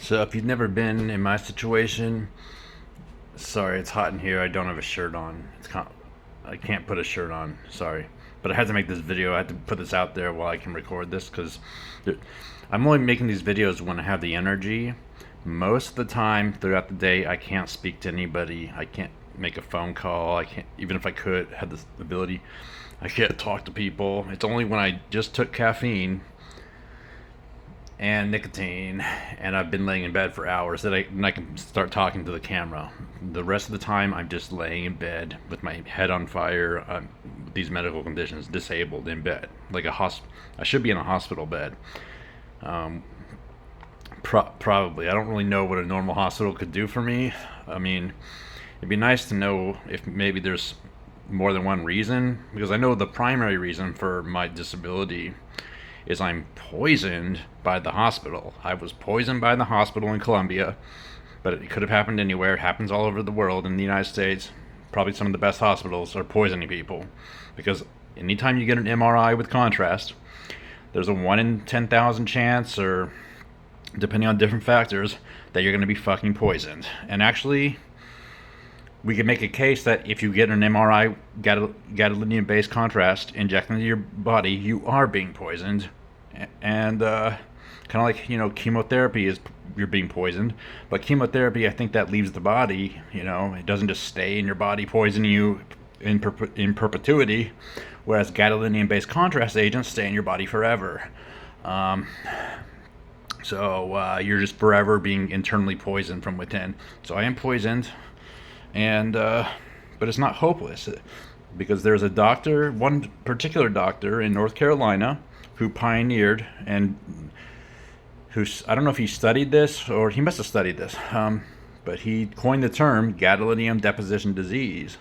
So if you've never been in my situation, sorry, it's hot in here. I don't have a shirt on. I can't put a shirt on. Sorry, but I had to make this video. I had to put this out there while I can record this because I'm only making these videos when I have the energy. Most of the time throughout the day, I can't speak to anybody. I can't make a phone call. I can't, even if I could, had this ability, I can't talk to people. It's only when I just took caffeine and nicotine and I've been laying in bed for hours that I can start talking to the camera. The rest of the time I'm just laying in bed with my head on fire, with these medical conditions, disabled in bed like I should be in a hospital bed. Probably. I don't really know what a normal hospital could do for me. I mean, it'd be nice to know if maybe there's more than one reason, because I know the primary reason for my disability is I'm poisoned by the hospital. I was poisoned by the hospital in Colombia, but it could have happened anywhere. It happens all over the world. In the United States, probably some of the best hospitals are poisoning people, because anytime you get an MRI with contrast, there's a 1 in 10,000 chance, or depending on different factors, that you're going to be fucking poisoned. And actually, we can make a case that if you get an MRI gadolinium-based contrast injected into your body, you are being poisoned. And kind of like, chemotherapy is, you're being poisoned. But chemotherapy, I think that leaves the body, it doesn't just stay in your body poisoning you in perpetuity, whereas gadolinium-based contrast agents stay in your body forever. So you're just forever being internally poisoned from within. So I am poisoned. And but it's not hopeless, because there's a doctor, one particular doctor in North Carolina, who pioneered and I don't know if he studied this or he must have studied this, but he coined the term gadolinium deposition disease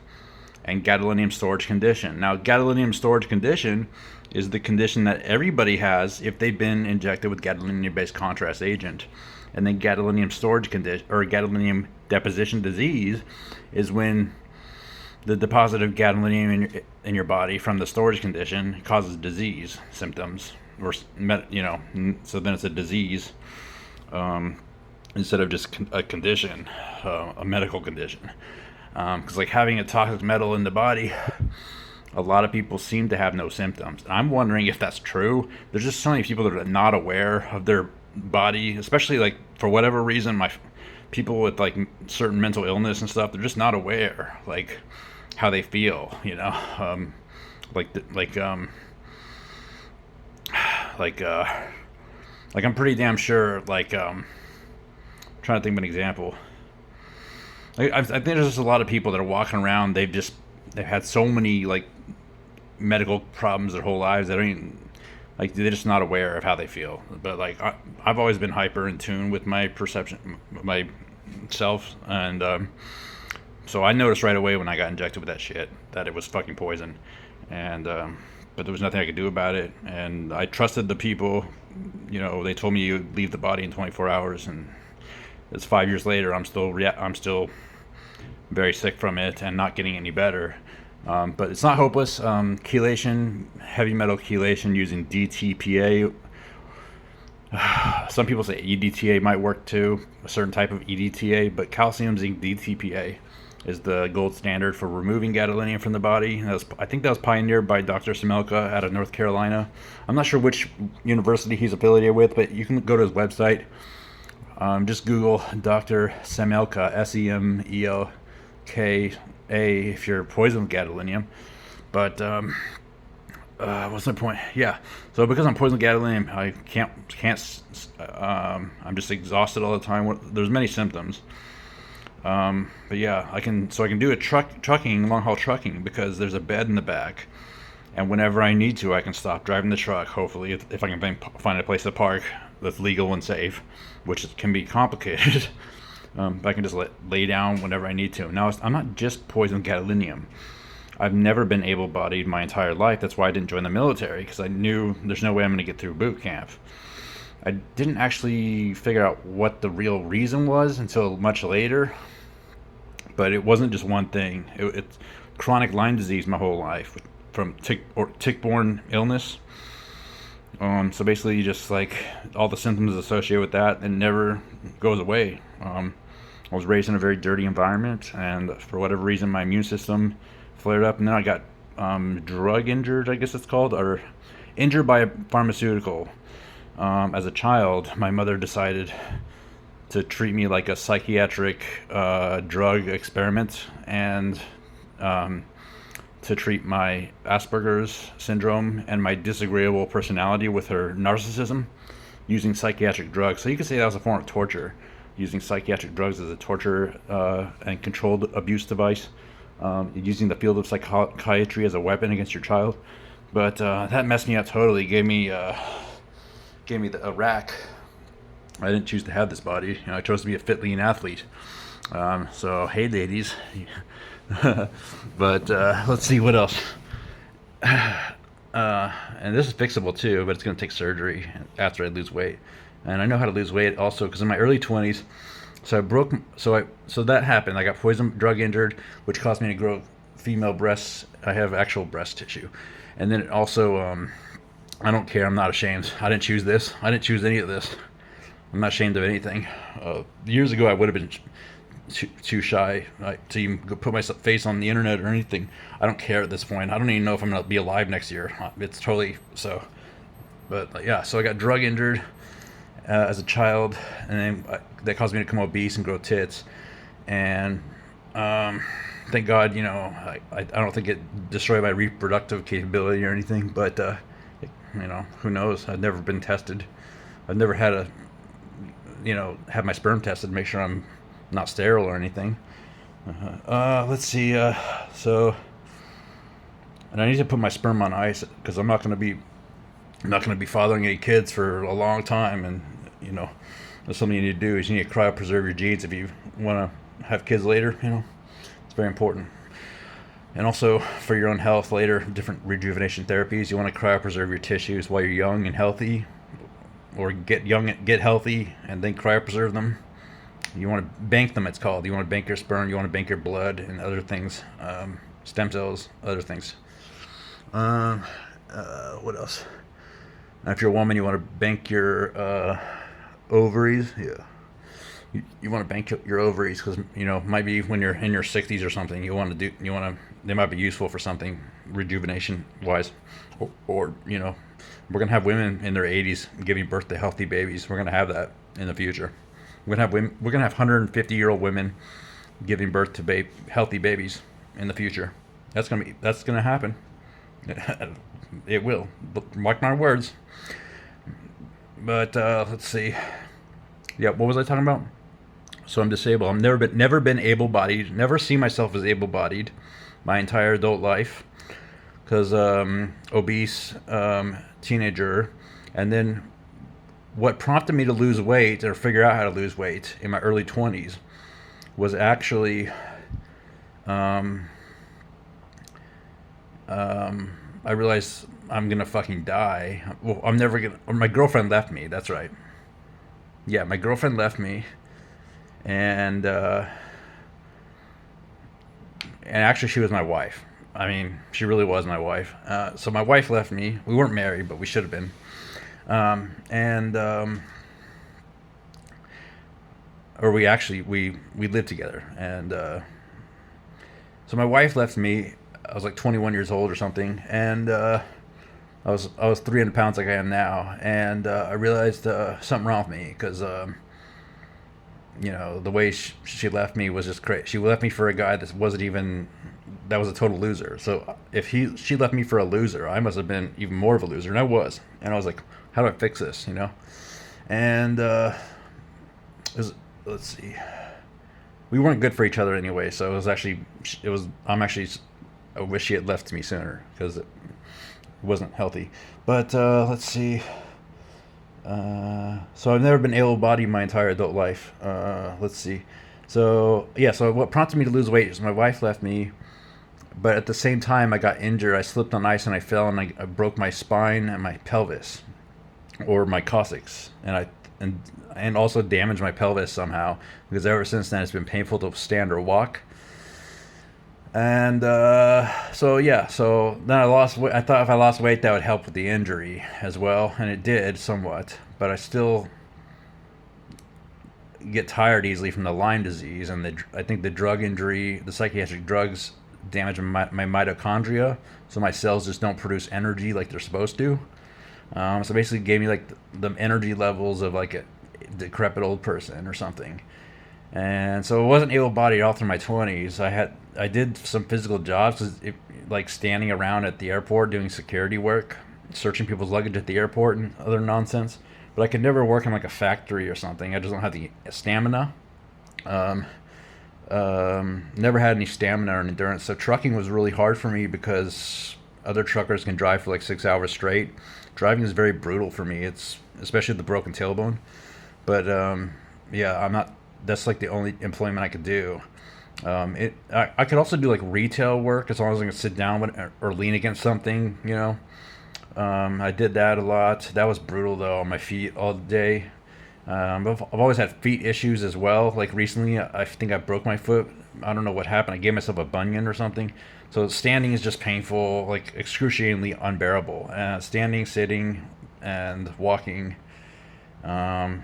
and gadolinium storage condition. Now, gadolinium storage condition is the condition that everybody has if they've been injected with gadolinium-based contrast agent. And then gadolinium storage condition, or gadolinium deposition disease, is when the deposit of gadolinium in your body from the storage condition causes disease symptoms, or so then it's a disease instead of just a condition, a medical condition. Because like having a toxic metal in the body, a lot of people seem to have no symptoms. And I'm wondering if that's true. There's just so many people that are not aware of their body, especially like for whatever reason, my people with like certain mental illness and stuff, they're just not aware like how they feel, like I'm pretty damn sure, trying to think of an example. I think there's just a lot of people that are walking around, they've had so many like medical problems their whole lives that they're just not aware of how they feel. But like I've always been hyper in tune with my perception, myself, and so I noticed right away when I got injected with that shit that it was fucking poison, and but there was nothing I could do about it. And I trusted the people. They told me you leave the body in 24 hours, and it's 5 years later. I'm still very sick from it and not getting any better. But it's not hopeless. Chelation, heavy metal chelation using DTPA. Some people say EDTA might work too, a certain type of EDTA, but calcium zinc DTPA is the gold standard for removing gadolinium from the body. I think that was pioneered by Dr. Semelka out of North Carolina. I'm not sure which university he's affiliated with, but you can go to his website. Just Google Dr. Semelka, Semelka, if you're poisoned with gadolinium. But what's my point? Yeah. So because I'm poisoned with gadolinium, I can't. I'm just exhausted all the time. There's many symptoms. But yeah, I can do a trucking, long haul trucking, because there's a bed in the back, and whenever I need to, I can stop driving the truck. Hopefully, if I can find a place to park that's legal and safe, which can be complicated. I can just lay down whenever I need to. Now, I'm not just poisoned with gadolinium. I've never been able-bodied my entire life. That's why I didn't join the military, because I knew there's no way I'm going to get through boot camp. I didn't actually figure out what the real reason was until much later. But it wasn't just one thing. It's chronic Lyme disease my whole life, from tick-borne illness, So basically, you just like all the symptoms associated with that, and never goes away. I was raised in a very dirty environment, and for whatever reason, my immune system flared up, and then I got drug injured, I guess it's called, or injured by a pharmaceutical. As a child, my mother decided to treat me like a psychiatric drug experiment, and to treat my Asperger's syndrome and my disagreeable personality with her narcissism using psychiatric drugs. So you could say that was a form of torture, using psychiatric drugs as a torture and controlled abuse device, using the field of psychiatry as a weapon against your child. But that messed me up totally. Gave me a rack. I didn't choose to have this body. I chose to be a fit, lean athlete. So hey, ladies. But let's see what else. And this is fixable too, but it's going to take surgery after I lose weight. And I know how to lose weight also because in my early 20s, so that happened. I got poison drug injured, which caused me to grow female breasts. I have actual breast tissue, and then it also, I don't care. I'm not ashamed. I didn't choose this. I didn't choose any of this. I'm not ashamed of anything. Years ago, I would have been too shy to even put my face on the internet or anything. I don't care at this point. I don't even know if I'm going to be alive next year. It's totally so. But yeah, so I got drug injured as a child, and then that caused me to become obese and grow tits. And thank God, I don't think it destroyed my reproductive capability or anything. But who knows? I've never been tested. I've never had have my sperm tested to make sure I'm not sterile or anything. Let's see. And I need to put my sperm on ice because I'm not going to be fathering any kids for a long time. And that's something you need to do is you need to cryopreserve your genes if you want to have kids later. It's very important. And also for your own health later, different rejuvenation therapies. You want to cryopreserve your tissues while you're young and healthy, or get healthy and then cryopreserve them. You want to bank them, it's called. You want to bank your sperm, you want to bank your blood and other things, stem cells, other things. What else? Now, if you're a woman, you want to bank your ovaries. Yeah, you want to bank your ovaries because might be when you're in your 60s or something. They might be useful for something rejuvenation wise, or we're gonna have women in their 80s giving birth to healthy babies. We're gonna have that in the future. We're gonna have 150-year-old women giving birth to healthy babies in the future. That's gonna happen. It will. Mark my words. But let's see. Yeah, what was I talking about? So I'm disabled. I've never been able-bodied. Never seen myself as able-bodied my entire adult life. Because obese teenager, and then what prompted me to lose weight or figure out how to lose weight in my early 20s was actually I realized I'm gonna fucking die. Well, I'm never gonna. Or my girlfriend left me. That's right. Yeah, my girlfriend left me, and actually she was my wife. I mean, she really was my wife. So my wife left me. We weren't married, but we should have been. Or we lived together. And so my wife left me. I was like 21 years old or something, and I was 300 pounds like I am now. And I realized something wrong with me because the way she left me was just crazy. She left me for a guy that was a total loser. So if she left me for a loser, I must have been even more of a loser, and I was. And I was like, how do I fix this? And let's see, we weren't good for each other anyway. So I wish she had left me sooner because it wasn't healthy. But let's see. So I've never been able-bodied my entire adult life. Let's see. So what prompted me to lose weight is my wife left me. But at the same time, I got injured. I slipped on ice and I fell, and I broke my spine and my pelvis, or my coccyx, and also damaged my pelvis somehow. Because ever since then, it's been painful to stand or walk. And so yeah, so then I lost weight. I thought if I lost weight, that would help with the injury as well, and it did somewhat. But I still get tired easily from the Lyme disease, and I think the drug injury, the psychiatric drugs, damage my mitochondria, so my cells just don't produce energy like they're supposed to. So basically, gave me like the energy levels of like a decrepit old person or something. And so I wasn't able-bodied all through my 20s. I did some physical jobs, like standing around at the airport doing security work, searching people's luggage at the airport and other nonsense. But I could never work in like a factory or something. I just don't have the stamina. Um, Never had any stamina or endurance. So trucking was really hard for me because other truckers can drive for like 6 hours straight. Driving is very brutal for me. It's especially the broken tailbone. But yeah, I'm not. That's like the only employment I could do. I could also do like retail work as long as I can sit down or lean against something. I did that a lot. That was brutal though, on my feet all day. I've always had feet issues as well. Like recently, I think I broke my foot. I don't know what happened. I gave myself a bunion or something. So standing is just painful, like excruciatingly unbearable. Standing, sitting, and walking. Um,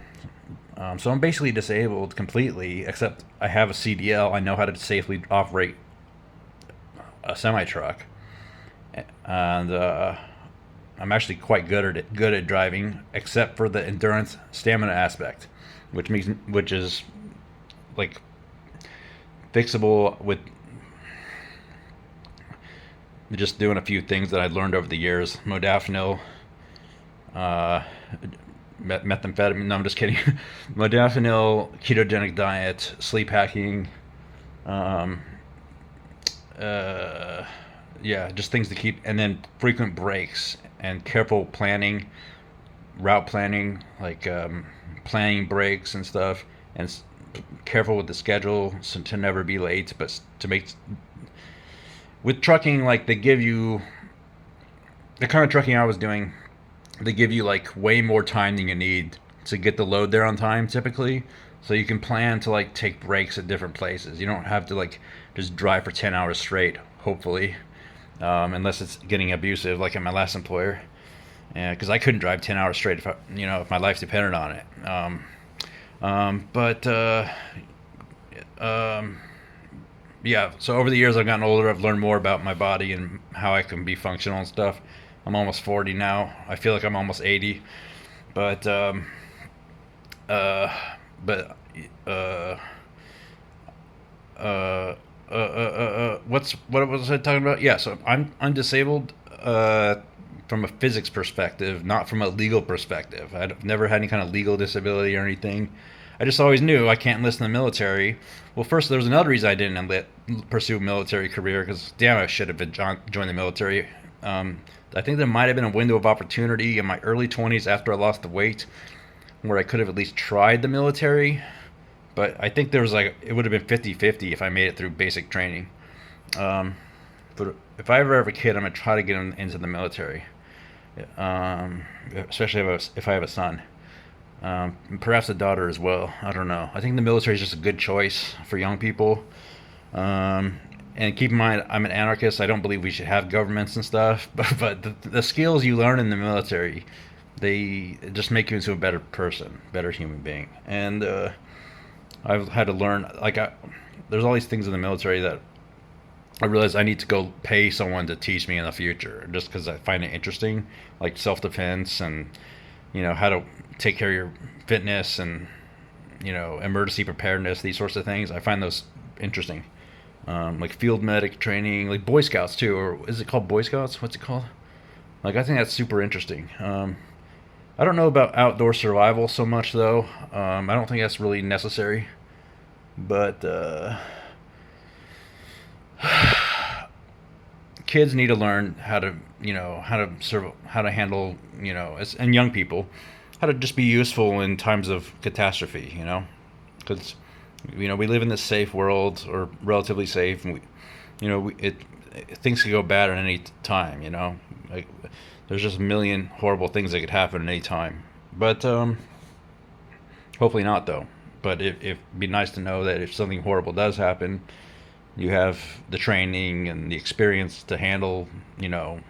so I'm basically disabled completely, except I have a CDL. I know how to safely operate a semi truck, and I'm actually quite good at driving, except for the endurance stamina aspect, which is like fixable with just doing a few things that I learned over the years: modafinil, uh, methamphetamine. No, I'm just kidding. Modafinil, ketogenic diet, sleep hacking. Um, uh, yeah, just things to keep, and then frequent breaks and careful planning, route planning, like planning breaks and stuff, and careful with the schedule so to never be late, but to make with trucking, like they give you the kind of trucking I was doing, they give you like way more time than you need to get the load there on time typically. So you can plan to like take breaks at different places. You don't have to like just drive for 10 hours straight, hopefully, unless it's getting abusive, like at my last employer. Because I couldn't drive 10 hours straight if my life depended on it. But yeah, so over the years I've gotten older. I've learned more about my body and how I can be functional and stuff. I'm almost 40 now. I feel like I'm almost 80. But uh, but uh, what was I talking about? Yeah, so I'm disabled from a physics perspective, not from a legal perspective. I've never had any kind of legal disability or anything. I just always knew I can't enlist in the military. Well, first there was another reason I didn't pursue a military career because damn, I should have joined the military. I think there might have been a window of opportunity in my early 20s after I lost the weight where I could have at least tried the military. But I think there was like, it would have been 50-50 if I made it through basic training. Um, but if I ever have a kid, I'm going to try to get him into the military. Especially if I have a son. Perhaps a daughter as well. I don't know. I think the military is just a good choice for young people. And keep in mind, I'm an anarchist. I don't believe we should have governments and stuff. But the skills you learn in the military, they just make you into a better person, better human being. And I've had to learn, there's all these things in the military that I realize I need to go pay someone to teach me in the future, just because I find it interesting, like self-defense and how to take care of your fitness and emergency preparedness, these sorts of things. I find those interesting, like field medic training, like Boy Scouts too, or is it called Boy Scouts? What's it called? Like I think that's super interesting. I don't know about outdoor survival so much though. I don't think that's really necessary, but kids need to learn how to how to handle and young people how to just be useful in times of catastrophe, because we live in this safe world, or relatively safe, and things could go bad at any time, like there's just a million horrible things that could happen at any time, but hopefully not though. But it'd be nice to know that if something horrible does happen, You have the training and the experience to handle, you know,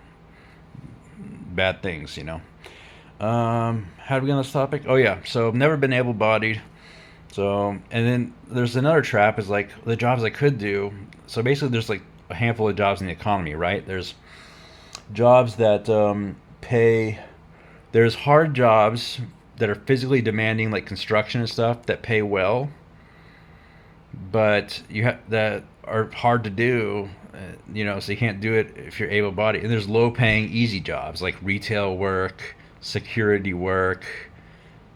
bad things, you know. How do we get on this topic? Oh yeah, so I've never been able-bodied. So, and then there's another trap is like the jobs I could do. So basically, there's like a handful of jobs in the economy, right? There's jobs that pay. There's hard jobs that are physically demanding, like construction and stuff, that pay well, but you have that are hard to do. You know, so you can't do it if you're able-bodied. And there's low-paying, easy jobs like retail work, security work,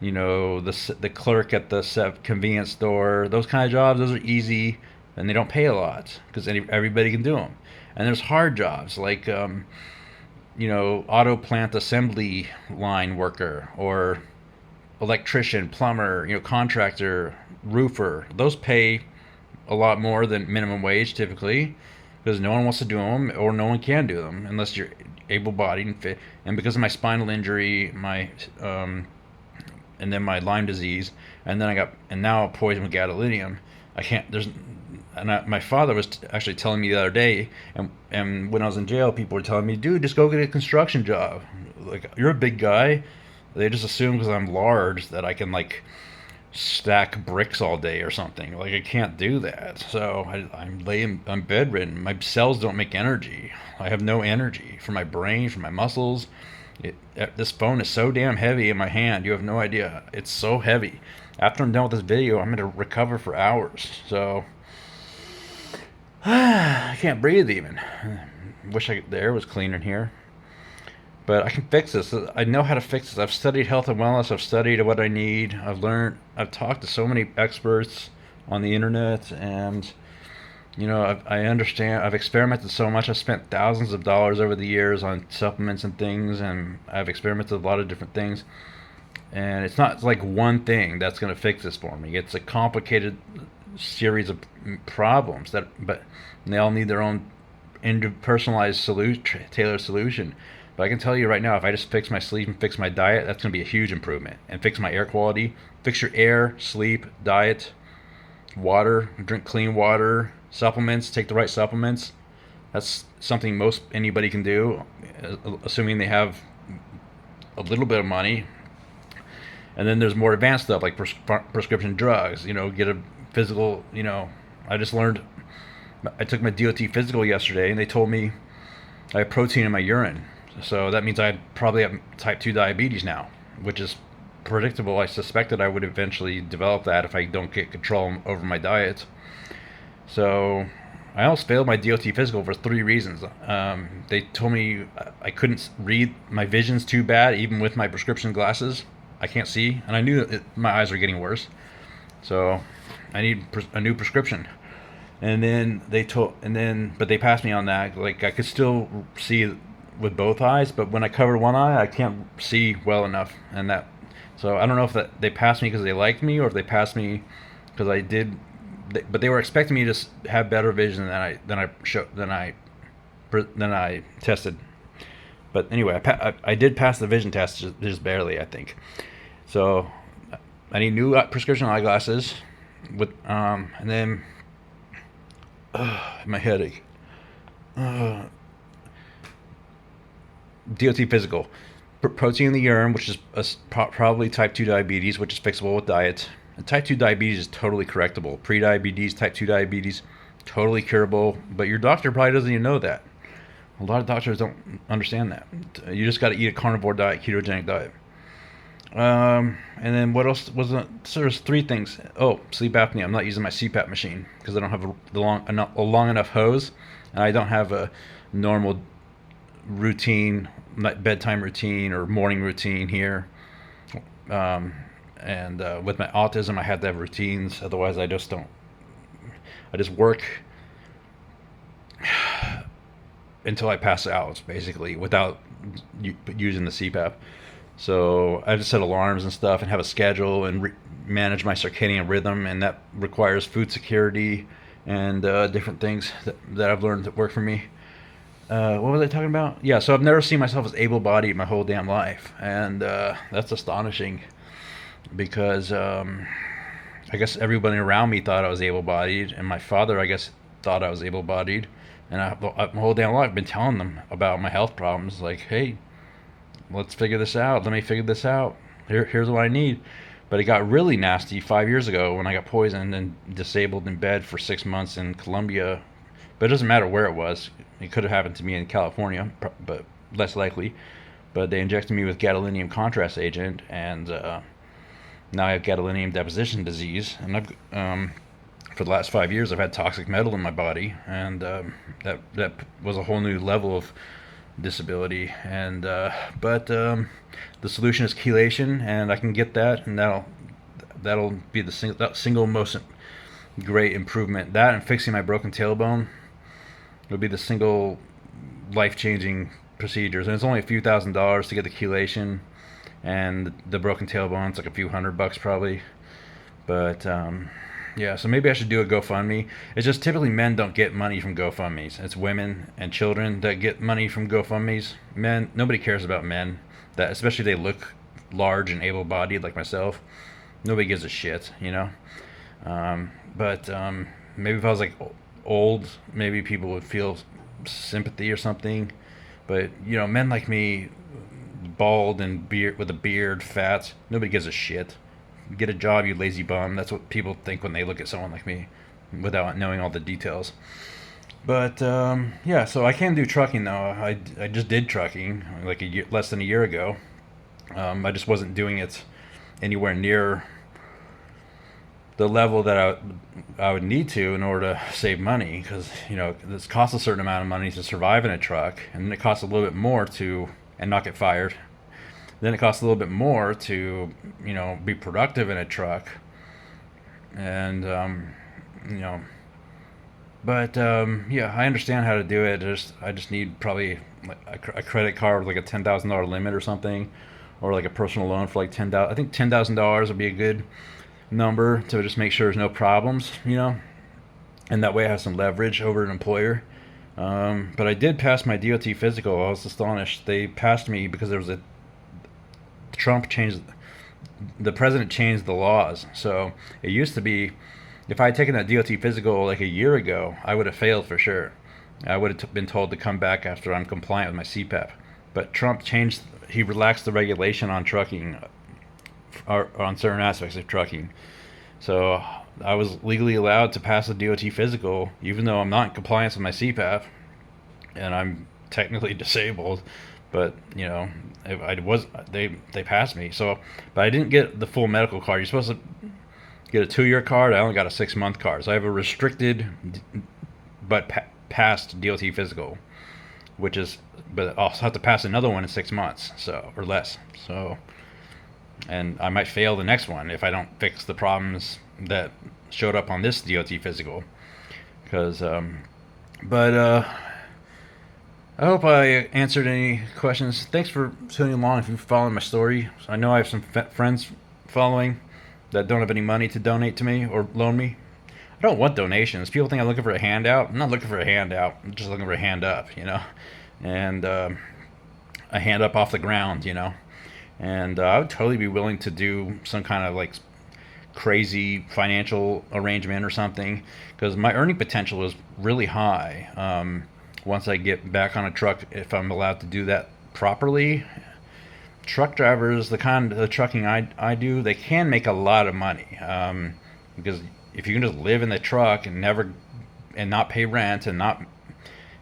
you know, the clerk at the convenience store. Those kind of jobs, those are easy, and they don't pay a lot because everybody can do them. And there's hard jobs like you know, auto plant assembly line worker or electrician, plumber, you know, contractor, roofer. Those pay a lot more than minimum wage typically because no one wants to do them or no one can do them unless you're able-bodied and fit. And because of my spinal injury, my and then my Lyme disease, and then I got and now poisoned with gadolinium. I can't. There's and my father was actually telling me the other day, and when I was in jail, people were telling me, "Dude, just go get a construction job. Like you're a big guy." They just assume because I'm large that I can like stack bricks all day or something. Like I can't do that. So I'm bedridden. My cells don't make energy. I have no energy for my brain, for my muscles. This phone is so damn heavy in my hand. You have no idea. It's so heavy. After I'm done with this video, I'm gonna recover for hours. So I can't breathe even. Wish the air was cleaner in here. But I can fix this. I know how to fix this. I've studied health and wellness. I've studied what I need. I've learned. I've talked to so many experts on the internet, and you know, I understand. I've experimented so much. I've spent thousands of dollars over the years on supplements and things, and I've experimented with a lot of different things. And it's not like one thing that's going to fix this for me. It's a complicated series of problems but they all need their own personalized solution, tailored solution. But I can tell you right now, if I just fix my sleep and fix my diet, that's going to be a huge improvement. And fix my air quality, fix your air, sleep, diet, water, drink clean water, supplements, take the right supplements. That's something most anybody can do, assuming they have a little bit of money. And then there's more advanced stuff like prescription drugs. You know, get a physical. You know, I just learned. I took my DOT physical yesterday, and they told me I have protein in my urine. So that means I probably have type 2 diabetes now, which is predictable. I suspected I would eventually develop that if I don't get control over my diet. So I almost failed my DOT physical for 3 reasons. They told me I couldn't read. My vision's too bad, even with my prescription glasses. I can't see, and I knew my eyes were getting worse. So I need a new prescription. And then but they passed me on that. Like I could still see with both eyes, but when I cover one eye, I can't see well enough. So I don't know if they passed me because they liked me or if they passed me because I did. But they were expecting me to have better vision than I tested. But anyway, I did pass the vision test just barely, I think. So I need new prescription eyeglasses and then my headache. DOT physical, protein in the urine, which is probably type 2 diabetes, which is fixable with diet. And type 2 diabetes is totally correctable. Pre-diabetes, type 2 diabetes, totally curable. But your doctor probably doesn't even know that. A lot of doctors don't understand that. You just got to eat a carnivore diet, ketogenic diet. And then what else was it? So there's 3 things. Oh, sleep apnea. I'm not using my CPAP machine because I don't have a long enough hose, and I don't have a normal routine, bedtime routine or morning routine here. And with my autism, I had to have routines. Otherwise, I just don't. I just work until I pass out, basically, without using the CPAP. So I just set alarms and stuff and have a schedule and manage my circadian rhythm, and that requires food security and different things that I've learned that work for me. What was I talking about? Yeah, so I've never seen myself as able-bodied my whole damn life, and that's astonishing because I guess everybody around me thought I was able-bodied, and my father, I guess, thought I was able-bodied, and my whole damn life I've been telling them about my health problems. Like, hey, let's figure this out. Let me figure this out. Here's what I need. But it got really nasty 5 years ago when I got poisoned and disabled in bed for 6 months in Colombia. But it doesn't matter where it was. It could have happened to me in California, but less likely. But they injected me with gadolinium contrast agent, and now I have gadolinium deposition disease. And for the last 5 years, I've had toxic metal in my body, and that was a whole new level of disability. And but the solution is chelation, and I can get that, and that'll be the single most great improvement. That and fixing my broken tailbone will be the single life-changing procedures. And it's only a few $1,000s to get the chelation, and the broken tailbone, it's like a few $100 probably. But yeah, so maybe I should do a GoFundMe. It's just typically men don't get money from GoFundMes. It's women and children that get money from GoFundMes. Men, nobody cares about men, that especially if they look large and able-bodied like myself. Nobody gives a shit, you know. But maybe if I was like old, maybe people would feel sympathy or something. But you know, men like me, bald and with a beard, fat, nobody gives a shit. Get a job, you lazy bum. That's what people think when they look at someone like me, without knowing all the details. But yeah, so I can do trucking though. I just did trucking like less than a year ago. I just wasn't doing it anywhere near the level that I would need to in order to save money, because you know this costs a certain amount of money to survive in a truck, and it costs a little bit more to and not get fired. Then it costs a little bit more to, you know, be productive in a truck, and you know, but yeah, I understand how to do it. I just need probably like a credit card with like a $10,000 limit or something, or like a personal loan for like $10,000. I think $10,000 would be a good number to just make sure there's no problems, you know, and that way I have some leverage over an employer. But I did pass my DOT physical. I was astonished. They passed me because there was the president changed the laws. So it used to be, if I had taken that DOT physical like a year ago, I would have failed for sure. I would have been told to come back after I'm compliant with my CPAP. But Trump he relaxed the regulation on trucking, or on certain aspects of trucking. So I was legally allowed to pass the DOT physical, even though I'm not in compliance with my CPAP, and I'm technically disabled. But you know, they passed me. So, but I didn't get the full medical card. You're supposed to get a 2-year card. I only got a 6-month card. So I have a restricted but passed DOT physical, but I'll have to pass another one in 6 months, so, or less. So, and I might fail the next one if I don't fix the problems that showed up on this DOT physical. Because, I hope I answered any questions. Thanks for tuning along if you're following my story. I know I have some friends following that don't have any money to donate to me or loan me. I don't want donations. People think I'm looking for a handout. I'm not looking for a handout. I'm just looking for a hand up, you know, and a hand up off the ground, you know. And I would totally be willing to do some kind of like crazy financial arrangement or something, because my earning potential is really high. Once I get back on a truck, if I'm allowed to do that properly. Truck drivers, the kind of trucking I do, they can make a lot of money, because if you can just live in the truck and not pay rent and not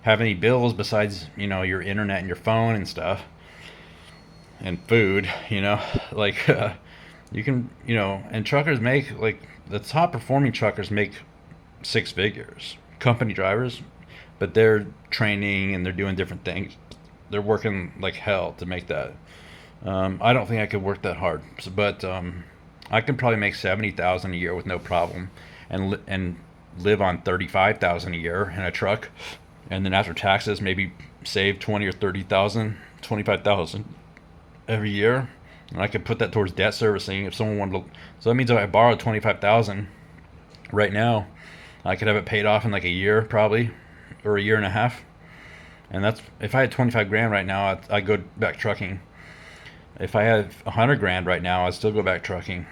have any bills besides, you know, your internet and your phone and stuff and food, you know, like you can, you know, and truckers make, like, the top performing truckers make 6 figures, company drivers, but they're training and they're doing different things. They're working like hell to make that. I don't think I could work that hard, but I can probably make $70,000 a year with no problem, and live on $35,000 a year in a truck, and then after taxes maybe save 20 or 30,000, 25,000 every year, and I could put that towards debt servicing if someone wanted to. So that means if I borrowed 25,000 right now, I could have it paid off in like a year probably, or a year and a half. And that's, if I had 25 grand right now, I'd go back trucking. If I had 100 grand right now, I'd still go back trucking.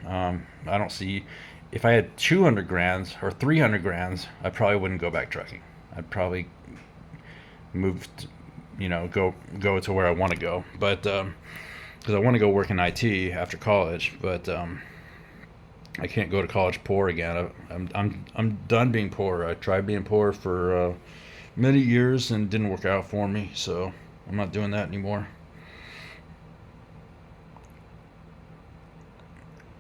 I don't see if I had 200 grands or 300 grands, I probably wouldn't go back trucking. I'd probably move, go to where I want to go. But because I want to go work in IT after college, but I can't go to college poor again. I'm done being poor. I tried being poor for many years and it didn't work out for me, so I'm not doing that anymore.